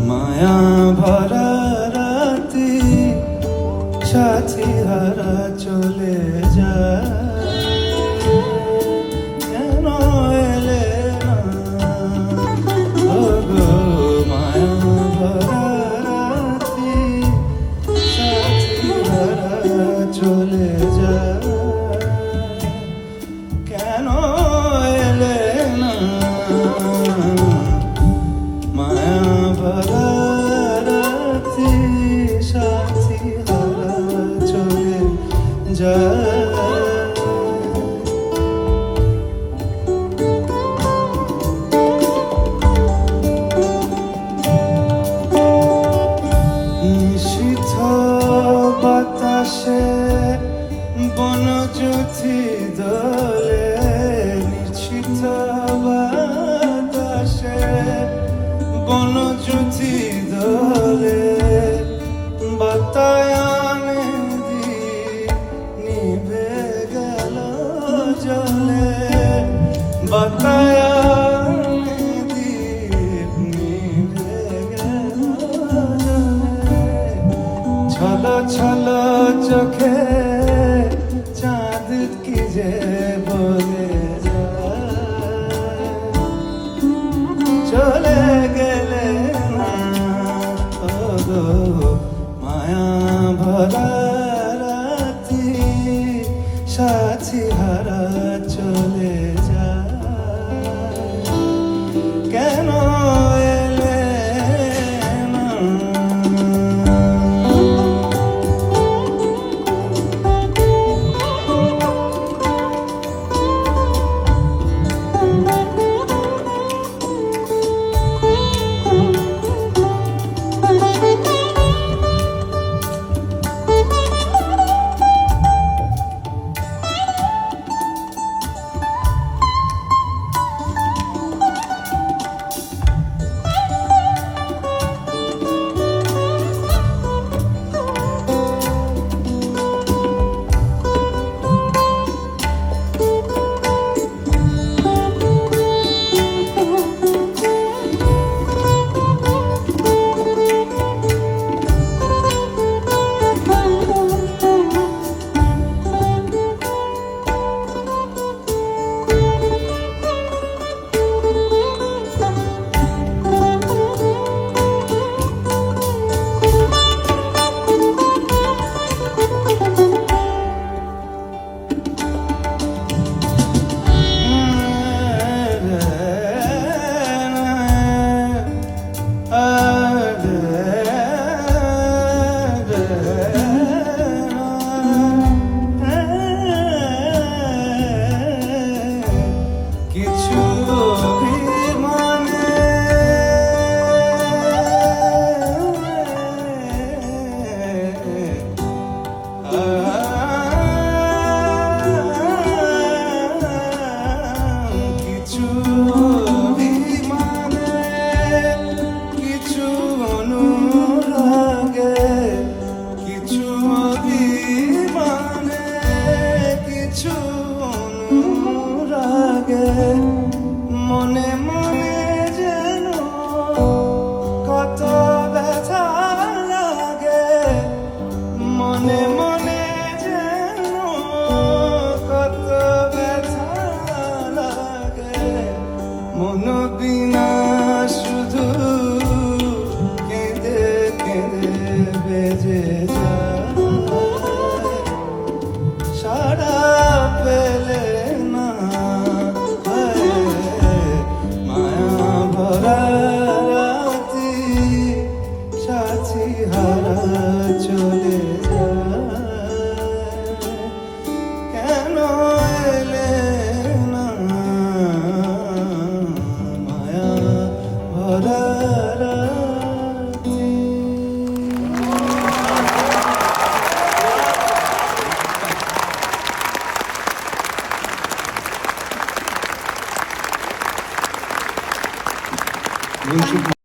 মায়া ভরা রাতে সাথী হারা চলে যায়, কেন এলে না? ওগো মায়া ভরা রাতে সাথী হারা চলে যায়, কেন এলে না? মায়া ভরা রাতে সাথী হারা চলে যায়। নিশীথ বাতাসে বনজ্যোতি দোলে, নিশীথ বাতাসে বনজ্যোতি দোলে, বাতায়নে দ্বীপ নিভে গেল জলে, বাতায়নে দ্বীপ নিভে গেল জলে। ছলো ছলো চোখে চাঁদ কি যে বলে যায়, চলে গেলে না? ওগো মায়া ভরা রাতে সাথী হারা চলে যায়, কেন এলে না? কিছু অভিমানে কিছু অভিমানে, কিছু অনুরাগে, কিছু অভিমানে, কিছু অনুরাগে, মনে মনে যেন কত